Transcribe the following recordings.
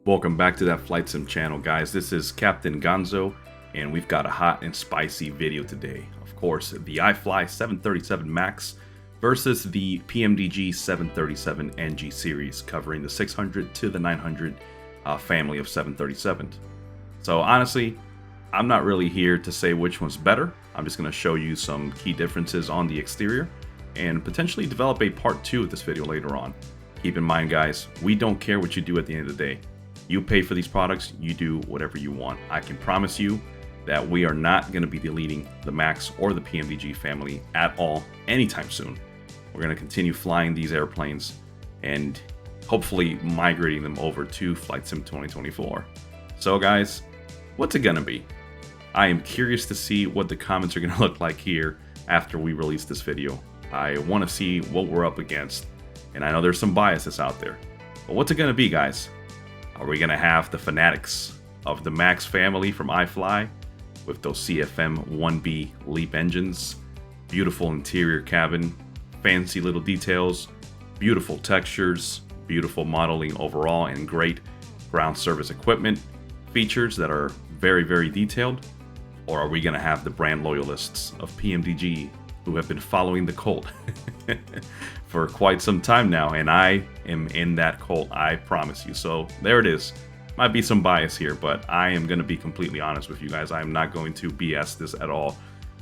Welcome back to that Flight Sim channel, guys. This is Captain Gonzo, and we've got a hot and spicy video today. Of course, the iFly 737 MAX versus the PMDG 737 NG series, covering the 600 to the 900 family of 737s. So honestly, I'm not really here to say which one's better. I'm just going to show you some key differences on the exterior and potentially develop a part 2 of this video later on. Keep in mind, guys, we don't care what you do at the end of the day. You pay for these products, you do whatever you want. I can promise you that we are not going to be deleting the MAX or the PMDG family at all anytime soon. We're going to continue flying these airplanes and hopefully migrating them over to Flight Sim 2024. So guys, what's it going to be? I am curious to see what the comments are going to look like here after we release this video. I want to see what we're up against, and I know there's some biases out there. But what's it going to be, guys? Are we going to have the fanatics of the MAX family from iFly with those CFM 1B LEAP engines, beautiful interior cabin, fancy little details, beautiful textures, beautiful modeling overall, and great ground service equipment features that are very, very detailed? Or are we going to have the brand loyalists of PMDG who have been following the cult for quite some time now, and I am in that cult, I promise you. So there it is. Might be some bias here, but I am going to be completely honest with you guys. I am not going to BS this at all.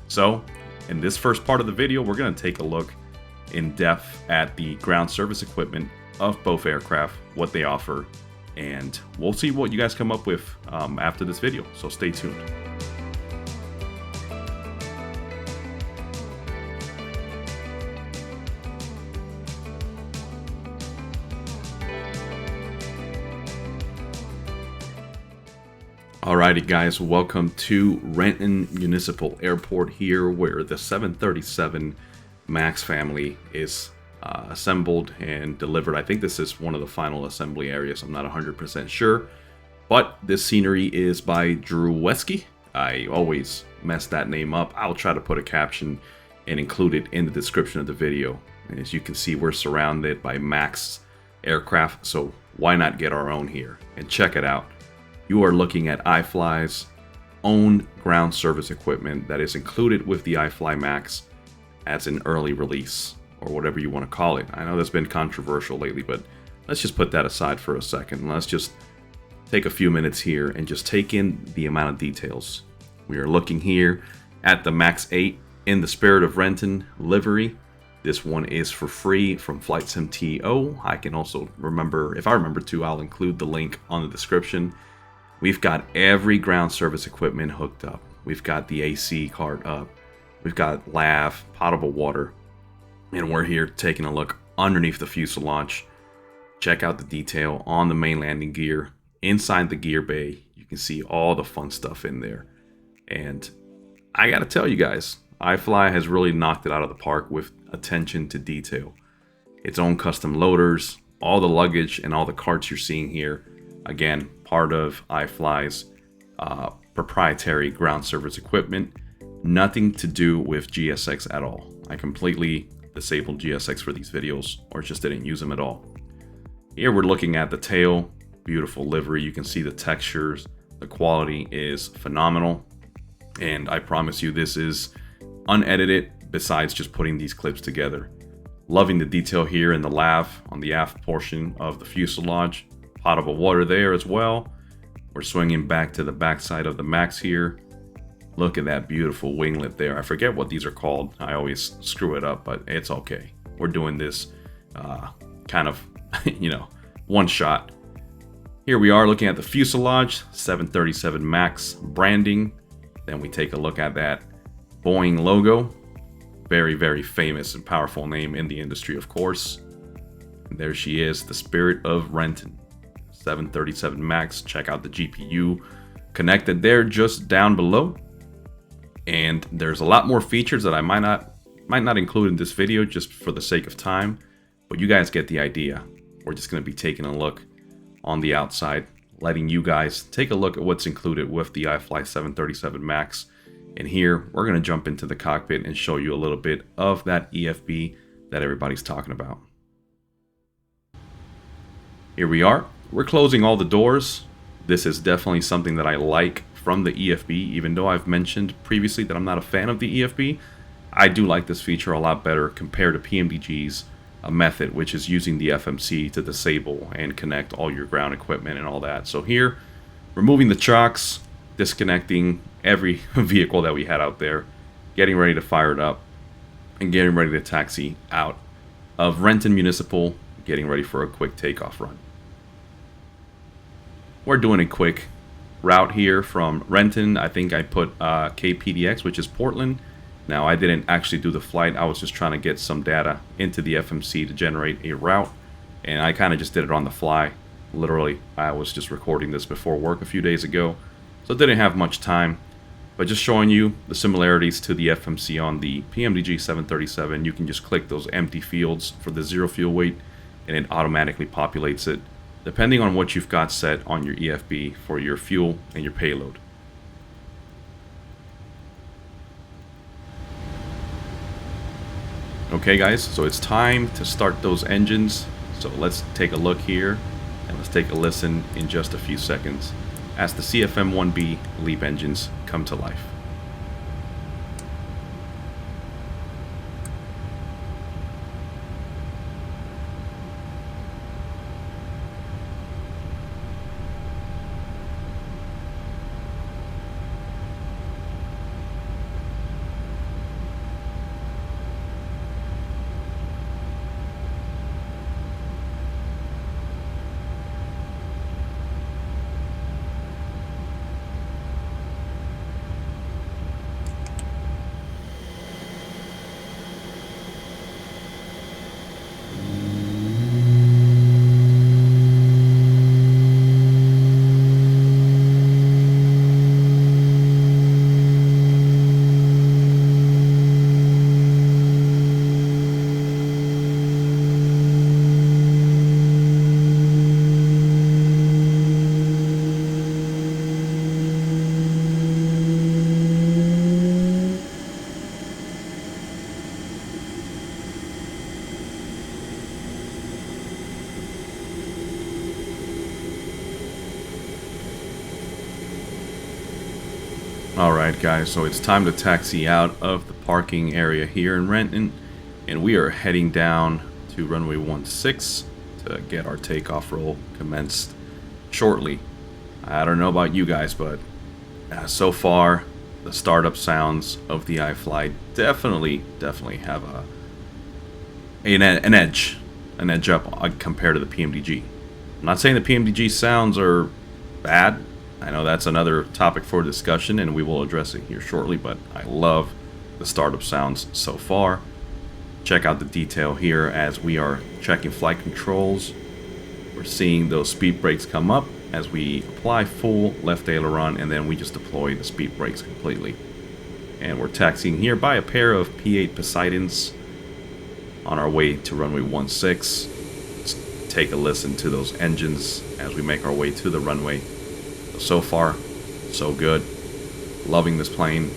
So in this first part of the video, we're going to take a look in depth at the ground service equipment of both aircraft, what they offer, and we'll see what you guys come up with after this video. So stay tuned. Alrighty guys, welcome to Renton Municipal Airport here, where the 737 MAX family is assembled and delivered. I think this is one of the final assembly areas. I'm not 100% sure, but this scenery is by Drew Wesky. I always mess that name up. I'll try to put a caption and include it in the description of the video. And as you can see, we're surrounded by MAX aircraft, so why not get our own here and check it out. You are looking at iFly's own ground service equipment that is included with the iFly MAX as an early release, or whatever you want to call it. I know that's been controversial lately, but let's just put that aside for a second. Let's just take a few minutes here and just take in the amount of details. We are looking here at the MAX 8 in the Spirit of Renton livery. This one is for free from Flight Sim TO. I can also remember, if I remember to, I'll include the link on the description. We've got every ground service equipment hooked up. We've got the AC card up. We've got lav, potable water. And we're here taking a look underneath the fuselage. Check out the detail on the main landing gear. Inside the gear bay, you can see all the fun stuff in there. And I gotta tell you guys, iFly has really knocked it out of the park with attention to detail. Its own custom loaders, all the luggage and all the carts you're seeing here. Again, part of iFly's proprietary ground service equipment. Nothing to do with GSX at all. I completely disabled GSX for these videos, or just didn't use them at all. Here we're looking at the tail. Beautiful livery. You can see the textures. The quality is phenomenal. And I promise you, this is unedited besides just putting these clips together. Loving the detail here in the lav on the aft portion of the fuselage. Potable water there as well. We're swinging back to the backside of the MAX here. Look at that beautiful winglet there. I forget what these are called. I always screw it up, but it's okay. We're doing this kind of, one shot. Here we are looking at the fuselage, 737 MAX branding. Then we take a look at that Boeing logo. Very, very famous and powerful name in the industry, of course. And there she is, the Spirit of Renton. 737 MAX. Check out the GPU connected there just down below. And there's a lot more features that I might not include in this video just for the sake of time, but you guys get the idea. We're just going to be taking a look on the outside, letting you guys take a look at what's included with the iFly 737 MAX. And here we're going to jump into the cockpit and show you a little bit of that EFB that everybody's talking about. Here we are We're closing all the doors. This is definitely something that I like from the EFB, even though I've mentioned previously that I'm not a fan of the EFB. I do like this feature a lot better compared to PMDG's method, which is using the FMC to disable and connect all your ground equipment and all that. So here, removing the chocks, disconnecting every vehicle that we had out there, getting ready to fire it up, and getting ready to taxi out of Renton Municipal, getting ready for a quick takeoff run. We're doing a quick route here from Renton. I think I put KPDX, which is Portland. Now, I didn't actually do the flight. I was just trying to get some data into the FMC to generate a route, and I kind of just did it on the fly. Literally, I was just recording this before work a few days ago, so didn't have much time. But just showing you the similarities to the FMC on the PMDG 737. You can just click those empty fields for the zero fuel weight, and it automatically populates it, depending on what you've got set on your EFB for your fuel and your payload. Okay guys, so it's time to start those engines. So let's take a look here, and let's take a listen in just a few seconds as the CFM1B LEAP engines come to life. Alright guys, so it's time to taxi out of the parking area here in Renton, and we are heading down to runway 16 to get our takeoff roll commenced shortly. I don't know about you guys, but so far the startup sounds of the iFly definitely have an edge up compared to the PMDG. I'm not saying the PMDG sounds are bad. I know that's another topic for discussion, and we will address it here shortly, but I love the startup sounds so far. Check out the detail here as we are checking flight controls. We're seeing those speed brakes come up as we apply full left aileron, and then we just deploy the speed brakes completely. And we're taxiing here by a pair of P8 Poseidons on our way to runway 16. Let's take a listen to those engines as we make our way to the runway. So far, so good. Loving this plane.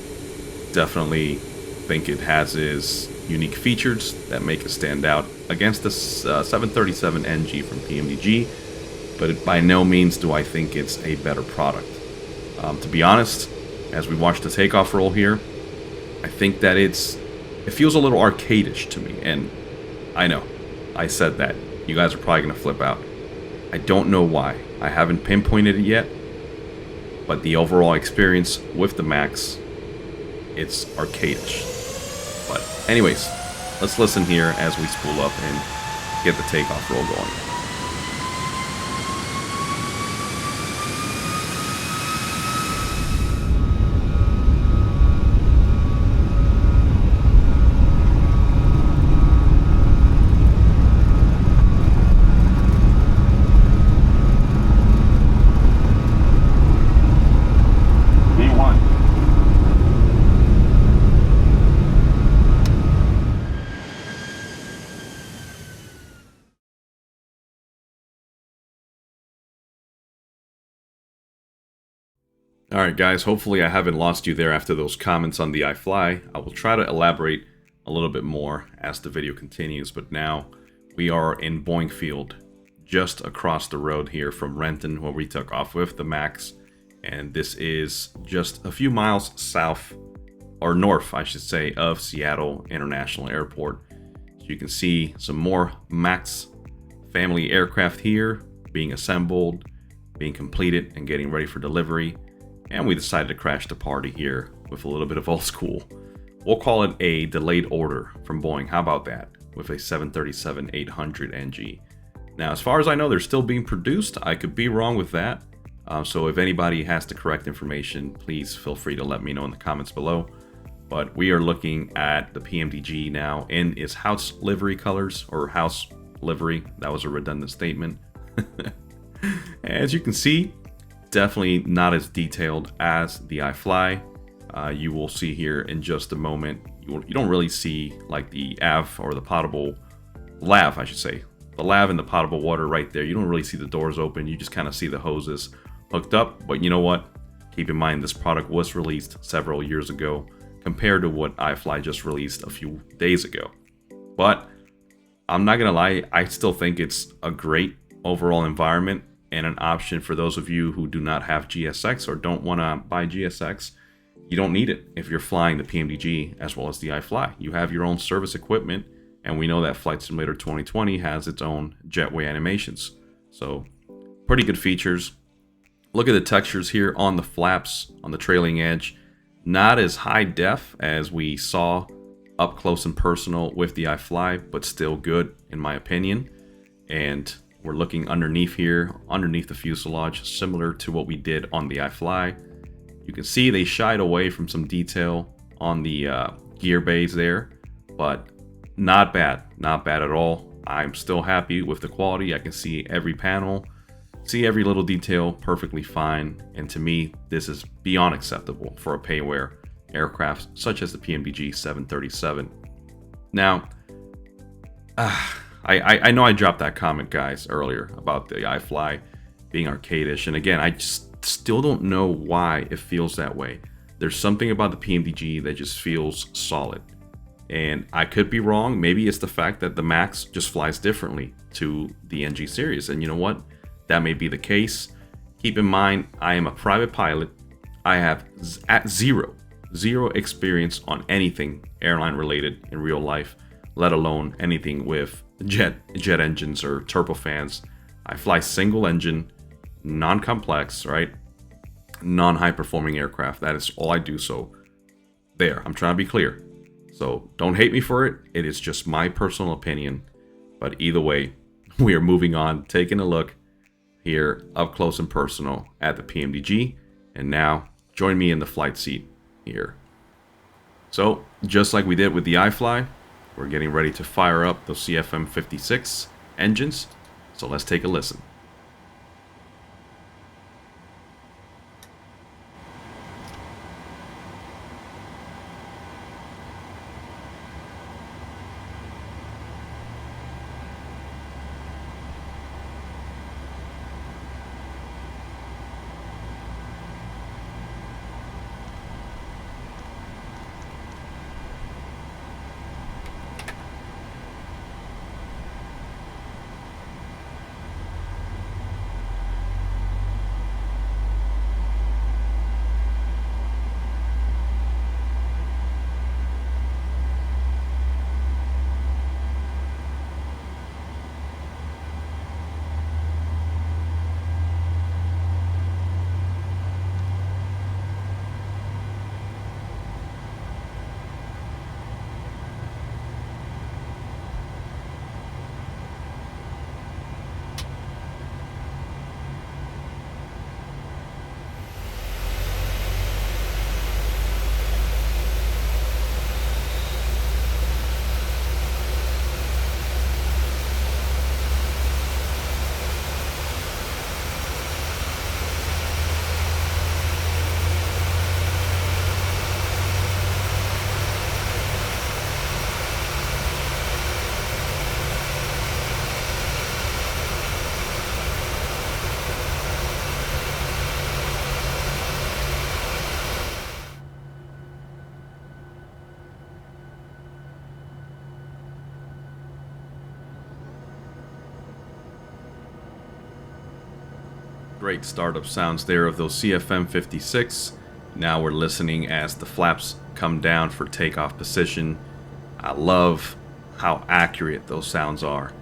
Definitely think it has its unique features that make it stand out against the 737 NG from PMDG, but by no means do I think it's a better product. To be honest, as we watch the takeoff roll here, I think that it feels a little arcade-ish to me, and I know, I said that. You guys are probably going to flip out. I don't know why. I haven't pinpointed it yet. But the overall experience with the Max, it's arcade-ish. But anyways, let's listen here as we spool up and get the takeoff roll going. Alright guys, hopefully I haven't lost you there after those comments on the iFly. I will try to elaborate a little bit more as the video continues, but now we are in Boeing Field, just across the road here from Renton, where we took off with the Max. And this is just a few miles south, or north, I should say, of Seattle International Airport. So you can see some more Max family aircraft here being assembled, being completed, and getting ready for delivery. And we decided to crash the party here with a little bit of old school. We'll call it a delayed order from Boeing. How about that? With a 737-800 NG. Now, as far as I know, they're still being produced. I could be wrong with that. So if anybody has the correct information, please feel free to let me know in the comments below. But we are looking at the PMDG now in its house livery colors, or house livery. That was a redundant statement. As you can see, definitely not as detailed as the iFly. You will see here in just a moment, you don't really see like the AV or the potable lav, I should say. The lav and the potable water right there. You don't really see the doors open. You just kind of see the hoses hooked up. But you know what? Keep in mind this product was released several years ago compared to what iFly just released a few days ago. But I'm not gonna lie, I still think it's a great overall environment and an option for those of you who do not have GSX or don't want to buy GSX. You don't need it if you're flying the PMDG as well as the iFly. You have your own service equipment, and we know that Flight Simulator 2020 has its own jetway animations. So pretty good features. Look at the textures here on the flaps, on the trailing edge. Not as high def as we saw up close and personal with the iFly, but still good in my opinion. And we're looking underneath here, underneath the fuselage, similar to what we did on the iFly. You can see they shied away from some detail on the gear bays there, but not bad at all. I'm still happy with the quality. I can see every panel, see every little detail perfectly fine, and to me, this is beyond acceptable for a pay-wear aircraft such as the PMDG 737. Now, I know I dropped that comment, guys, earlier about the iFly being arcadish, and again, I just still don't know why it feels that way. There's something about the PMDG that just feels solid, and I could be wrong. Maybe it's the fact that the Max just flies differently to the NG series, and you know what? That may be the case. Keep in mind, I am a private pilot. I have zero experience on anything airline related in real life, let alone anything with jet engines or turbofans. I fly single engine, non-complex, right? Non-high performing aircraft. That is all I do. So there, I'm trying to be clear. So don't hate me for it. It is just my personal opinion. But either way, we are moving on, taking a look here up close and personal at the PMDG. And now join me in the flight seat here. So just like we did with the iFly, we're getting ready to fire up those CFM56 engines. So let's take a listen. Great startup sounds there of those CFM56. Now we're listening as the flaps come down for takeoff position. I love how accurate those sounds are.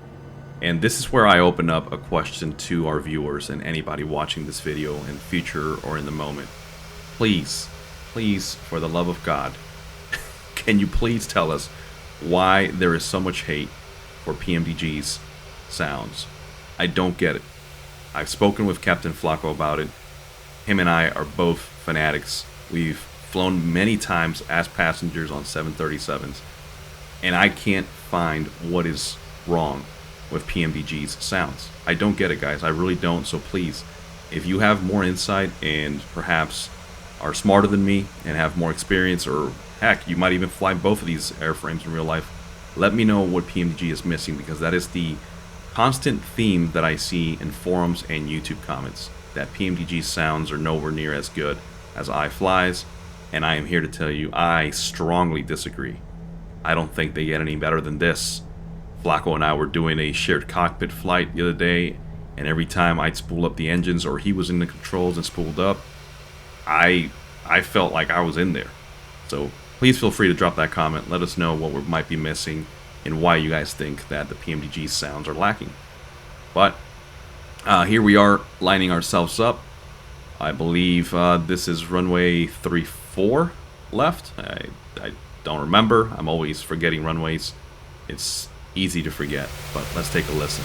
And this is where I open up a question to our viewers and anybody watching this video in future or in the moment. Please, for the love of God, can you please tell us why there is so much hate for PMDG's sounds? I don't get it. I've spoken with Captain Flacco about it. Him and I are both fanatics. We've flown many times as passengers on 737s, and I can't find what is wrong with PMDG's sounds. I don't get it, guys. I really don't. So please, if you have more insight and perhaps are smarter than me and have more experience, or heck, you might even fly both of these airframes in real life, let me know what PMDG is missing, because that is the constant theme that I see in forums and YouTube comments, that PMDG sounds are nowhere near as good as iFly's, and I am here to tell you I strongly disagree. I don't think they get any better than this. Flacco and I were doing a shared cockpit flight the other day, and every time I'd spool up the engines or he was in the controls and spooled up, I felt like I was in there. So please feel free to drop that comment. Let us know what we might be missing and why you guys think that the PMDG sounds are lacking. But here we are lining ourselves up. I believe this is runway 34 left. I don't remember. I'm always forgetting runways. It's easy to forget, but let's take a listen.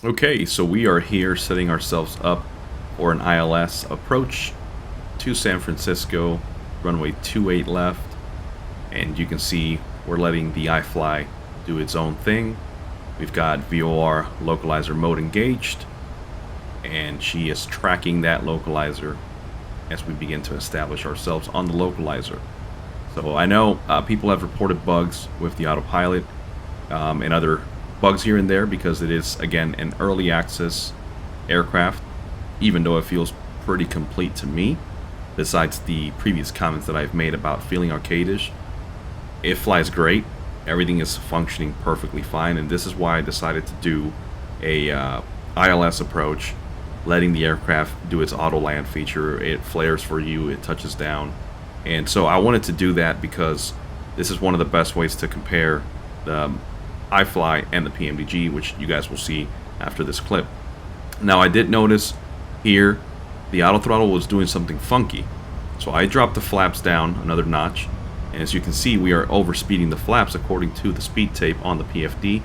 Okay, so we are here setting ourselves up for an ILS approach to San Francisco, runway 28 left, and you can see we're letting the iFly do its own thing. We've got VOR localizer mode engaged, and she is tracking that localizer as we begin to establish ourselves on the localizer. So I know people have reported bugs with the autopilot and other bugs here and there, because it is, again, an early access aircraft, even though it feels pretty complete to me. Besides the previous comments that I've made about feeling arcade-ish, it flies great. Everything is functioning perfectly fine, and this is why I decided to do a ILS approach, letting the aircraft do its auto land feature. It flares for you, it touches down, and so I wanted to do that because this is one of the best ways to compare the iFly and the PMDG, which you guys will see after this clip. Now, I did notice here the auto throttle was doing something funky, so I dropped the flaps down another notch, and as you can see, we are overspeeding the flaps according to the speed tape on the PFD.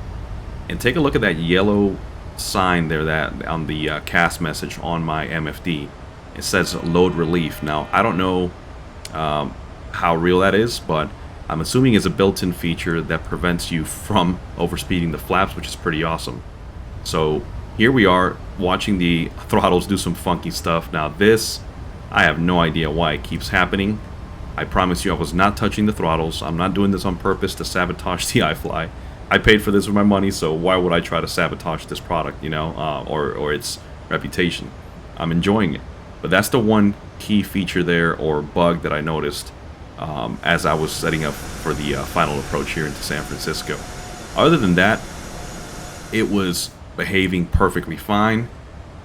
And take a look at that yellow sign there, that on the CAS message on my MFD. It says load relief. Now, I don't know how real that is, but I'm assuming it's a built-in feature that prevents you from overspeeding the flaps, which is pretty awesome. So here we are watching the throttles do some funky stuff. Now this, I have no idea why it keeps happening. I promise you I was not touching the throttles. I'm not doing this on purpose to sabotage the iFly. I paid for this with my money, so why would I try to sabotage this product, you know, or its reputation? I'm enjoying it. But that's the one key feature there, or bug, that I noticed as I was setting up for the final approach here into San Francisco. Other than that, it was behaving perfectly fine.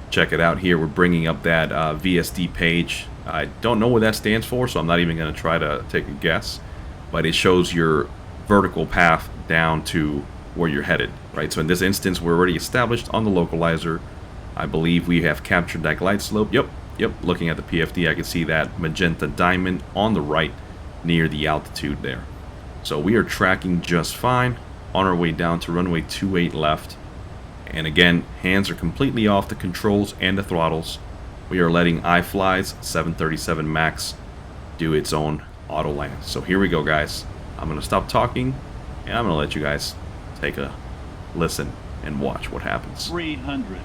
Check it out here. We're bringing up that VSD page. I don't know what that stands for, so I'm not even going to try to take a guess. But it shows your vertical path down to where you're headed, right? So in this instance, we're already established on the localizer. I believe we have captured that glide slope. Yep. Looking at the PFD, I can see that magenta diamond on the right near the altitude there. So we are tracking just fine on our way down to runway 28 left. And again, hands are completely off the controls and the throttles. We are letting iFly's 737 MAX do its own auto land. So here we go, guys. I'm going to stop talking and I'm going to let you guys take a listen and watch what happens. 300.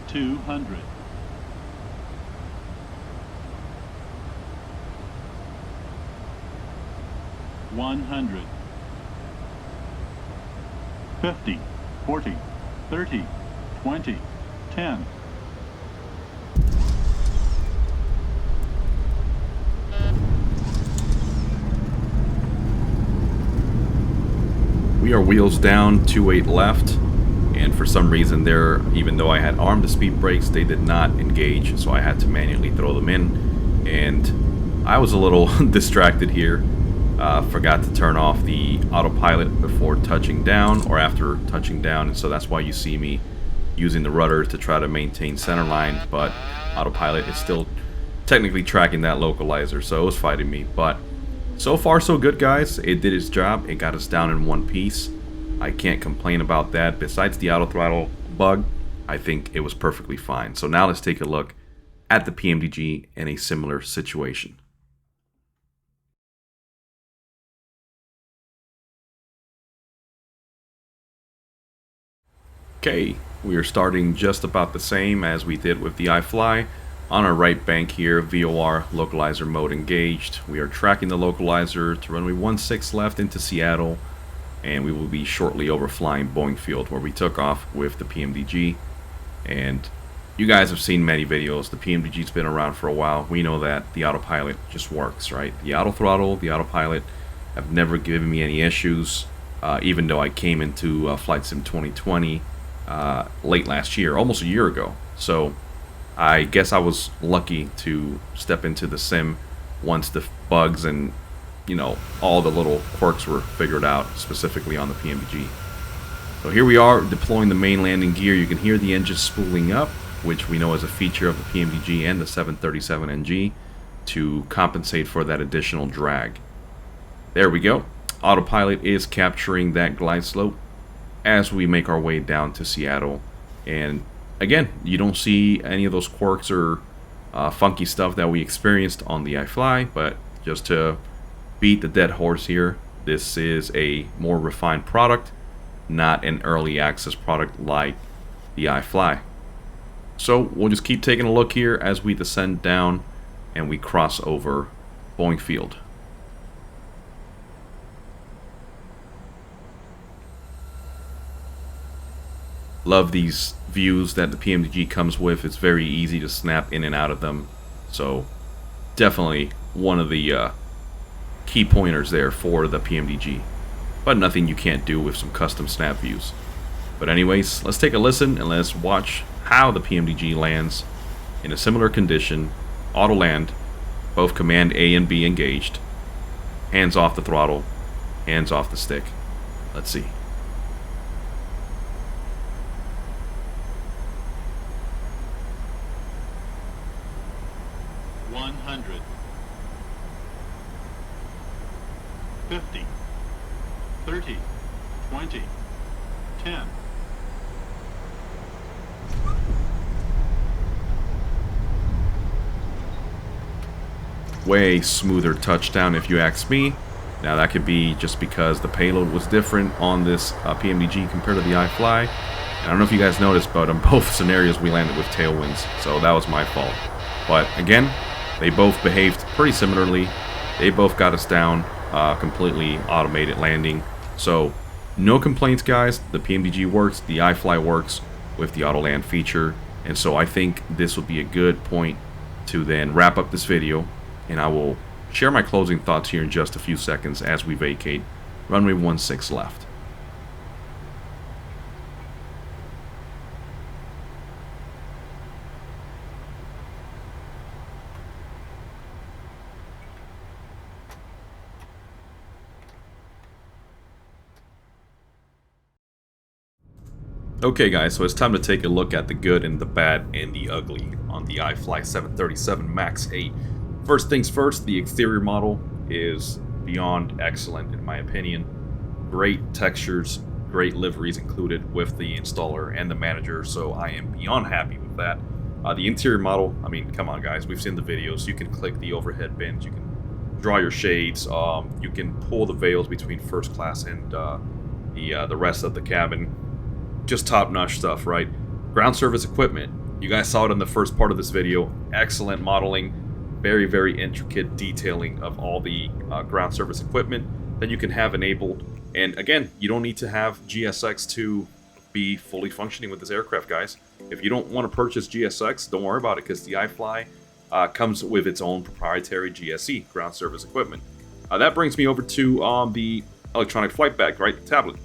200. 100. 50, 40, 30, 20, 10. We are wheels down, 28 left, and for some reason there, even though I had armed the speed brakes, they did not engage, so I had to manually throw them in, and I was a little distracted here. Forgot to turn off the autopilot before touching down or after touching down, and so that's why you see me using the rudder to try to maintain center line, but autopilot is still technically tracking that localizer, so it was fighting me. But so far so good, guys. It did its job. It got us down in one piece. I can't complain about that. Besides the auto throttle bug, I think it was perfectly fine. So now let's take a look at the PMDG in a similar situation. Okay, we are starting just about the same as we did with the iFly. On our right bank here, VOR localizer mode engaged. We are tracking the localizer to runway 16 left into Seattle, and we will be shortly overflying Boeing Field where we took off with the PMDG. And you guys have seen many videos. The PMDG's been around for a while. We know that the autopilot just works, right? The auto throttle, the autopilot have never given me any issues, even though I came into Flight Sim 2020 late last year, almost a year ago. So I guess I was lucky to step into the sim once the bugs and, you know, all the little quirks were figured out, specifically on the PMDG. So here we are deploying the main landing gear. You can hear the engine spooling up, which we know is a feature of the PMDG and the 737NG to compensate for that additional drag. There we go. Autopilot is capturing that glide slope as we make our way down to Seattle. And again, you don't see any of those quirks or funky stuff that we experienced on the iFly, but just to beat the dead horse here, this is a more refined product, not an early access product like the iFly. So we'll just keep taking a look here as we descend down and we cross over Boeing Field. Love these views that the PMDG comes with. It's very easy to snap in and out of them. So definitely one of the key pointers there for the PMDG. But nothing you can't do with some custom snap views. But anyways, let's take a listen and let's watch how the PMDG lands in a similar condition. Auto land, both command A and B engaged. Hands off the throttle, hands off the stick. Let's see. 100. 50. 30. 20. 10. Way smoother touchdown if you ask me. Now that could be just because the payload was different on this PMDG compared to the iFly. And I don't know if you guys noticed, but on both scenarios we landed with tailwinds, so that was my fault. But again, they both behaved pretty similarly. They both got us down, completely automated landing. So no complaints, guys. The PMDG works, the iFly works with the auto land feature. And so I think this will be a good point to then wrap up this video. And I will share my closing thoughts here in just a few seconds as we vacate runway 16 left. Okay guys, so it's time to take a look at the good and the bad and the ugly on the iFly 737 MAX 8. First things first, the exterior model is beyond excellent in my opinion. Great textures, great liveries included with the installer and the manager, so I am beyond happy with that. The interior model, I mean, come on guys, we've seen the videos. You can click the overhead bins, you can draw your shades, you can pull the veils between first class and the rest of the cabin. Just top-notch stuff, right? Ground service equipment. You guys saw it in the first part of this video. Excellent modeling, very, very intricate detailing of all the ground service equipment that you can have enabled. And again, you don't need to have GSX to be fully functioning with this aircraft, guys. If you don't want to purchase GSX, don't worry about it, because the iFly comes with its own proprietary GSE, ground service equipment. That brings me over to the electronic flight bag, right? The tablet.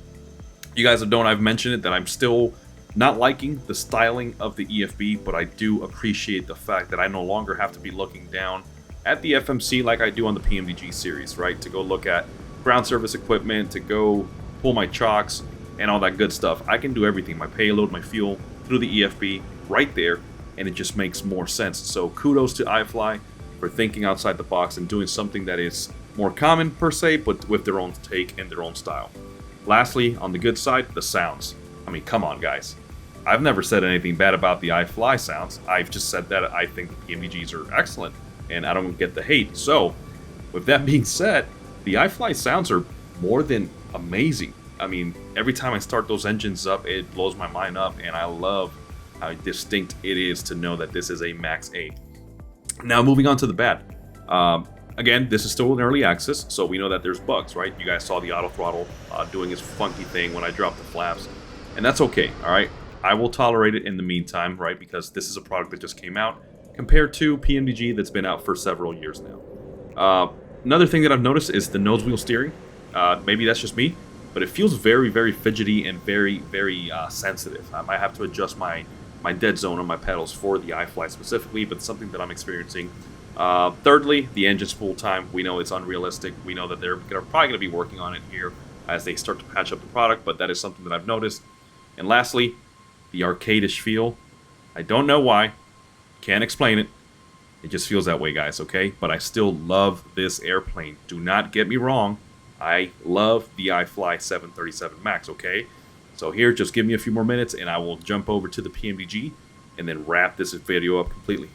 You guys have known I've mentioned it that I'm still not liking the styling of the EFB, but I do appreciate the fact that I no longer have to be looking down at the FMC like I do on the PMDG series, right? To go look at ground service equipment, to go pull my chocks and all that good stuff. I can do everything, my payload, my fuel, through the EFB right there, and it just makes more sense. So kudos to iFly for thinking outside the box and doing something that is more common per se, but with their own take and their own style. Lastly, on the good side, the sounds. I mean, come on, guys. I've never said anything bad about the iFly sounds. I've just said that I think the PMDGs are excellent, and I don't get the hate. So, with that being said, the iFly sounds are more than amazing. I mean, every time I start those engines up, it blows my mind up, and I love how distinct it is to know that this is a MAX 8. Now, moving on to the bad. Again, this is still in early access, so we know that there's bugs, right? You guys saw the auto throttle doing its funky thing when I dropped the flaps, and that's okay, all right? I will tolerate it in the meantime, right? Because this is a product that just came out compared to PMDG that's been out for several years now. Another thing that I've noticed is the nose wheel steering. Maybe that's just me, but it feels very, very fidgety and very, very sensitive. I might have to adjust my dead zone on my pedals for the iFly specifically, but it's something that I'm experiencing. Thirdly, the engine spool time. We know it's unrealistic. We know that they're probably going to be working on it here as they start to patch up the product, but that is something that I've noticed. And lastly, the arcade-ish feel. I don't know why. Can't explain it. It just feels that way, guys, okay? But I still love this airplane. Do not get me wrong. I love the iFly 737 MAX, okay? So here, just give me a few more minutes and I will jump over to the PMDG and then wrap this video up completely.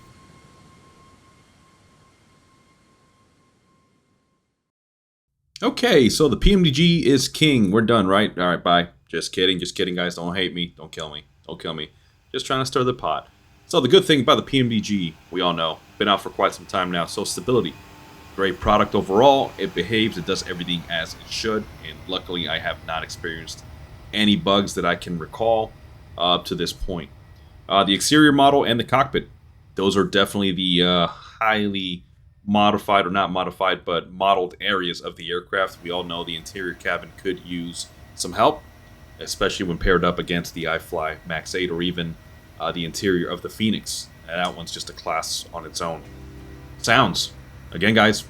Okay, so the PMDG is king. We're done, right? All right, bye. Just kidding, guys. Don't hate me. Don't kill me. Don't kill me. Just trying to stir the pot. So the good thing about the PMDG, we all know, been out for quite some time now, so stability. Great product overall. It behaves, it does everything as it should, and luckily I have not experienced any bugs that I can recall up to this point. The exterior model and the cockpit, those are definitely the highly modified, or not modified, but modeled areas of the aircraft. We all know the interior cabin could use some help, especially when paired up against the iFly MAX 8 or even the interior of the Phoenix. And that one's just a class on its own. Sounds. Again, guys,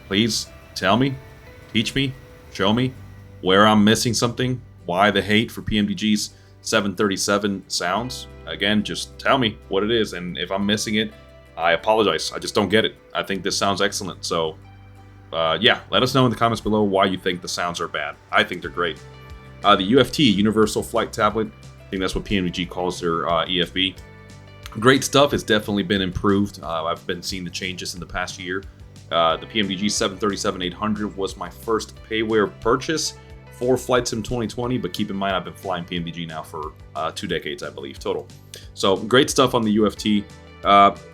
please tell me, teach me, show me where I'm missing something, why the hate for PMDG's 737 sounds. Again, just tell me what it is, and if I'm missing it, I apologize. I just don't get it. I think this sounds excellent. So, yeah, let us know in the comments below why you think the sounds are bad. I think they're great. The UFT, Universal Flight Tablet, I think that's what PMDG calls their EFB. Great stuff. It's definitely been improved. I've been seeing the changes in the past year. The PMDG 737-800 was my first payware purchase for Flight Sim 2020, but keep in mind I've been flying PMDG now for 2 decades, I believe, total. So, great stuff on the UFT.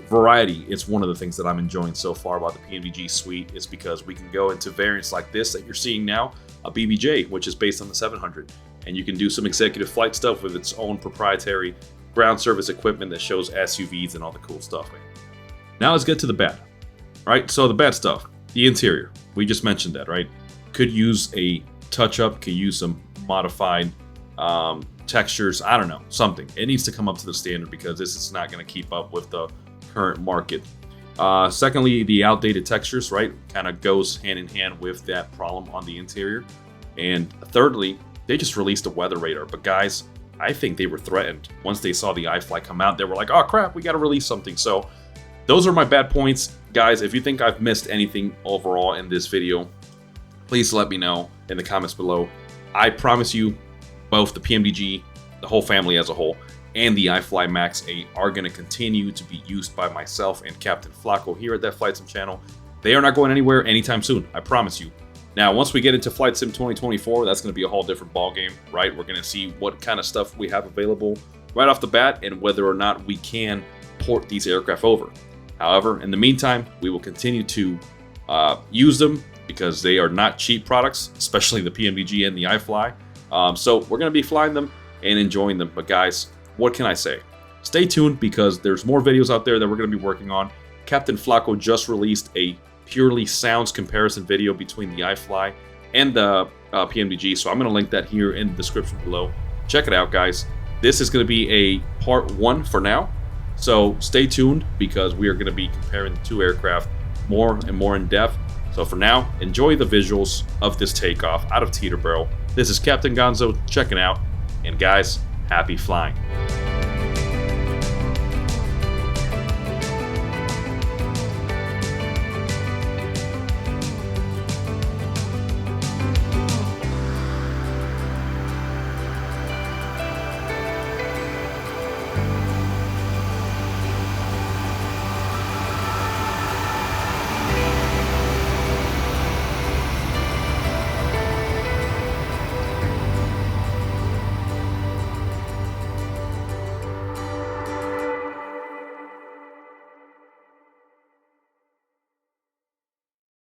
Variety is one of the things that I'm enjoying so far about the PMDG suite, is because we can go into variants like this that you're seeing now, a BBJ, which is based on the 700, and you can do some executive flight stuff with its own proprietary ground service equipment that shows SUVs and all the cool stuff. Now let's get to the bad. Right, so the bad stuff, the interior, we just mentioned that, right? Could use a touch-up, could use some modified textures, I don't know, something. It needs to come up to the standard because this is not going to keep up with the current market. Secondly, the outdated textures, right, kind of goes hand in hand with that problem on the interior. And thirdly, they just released a weather radar, but guys, I think they were threatened. Once they saw the iFly come out, they were like, oh crap, we got to release something. So those are my bad points. Guys, if you think I've missed anything overall in this video, please let me know in the comments below. I promise you, both the PMDG, the whole family as a whole, and the iFly Max 8 are going to continue to be used by myself and Captain Flacco here at That Flight Sim channel. They are not going anywhere anytime soon, I promise you. Now, once we get into Flight Sim 2024, that's going to be a whole different ballgame, right? We're going to see what kind of stuff we have available right off the bat and whether or not we can port these aircraft over. However, in the meantime, we will continue to use them because they are not cheap products, especially the PMDG and the iFly. So we're going to be flying them and enjoying them. But guys, what can I say? Stay tuned because there's more videos out there that we're going to be working on. Captain Flacco just released a purely sounds comparison video between the iFly and the PMDG, so I'm going to link that here in the description below. Check it out, guys. This is going to be a part 1 for now, so stay tuned because we are going to be comparing the two aircraft more and more in depth. So for now, enjoy the visuals of this takeoff out of Teterboro. This is Captain Gonzo checking out, and guys, happy flying.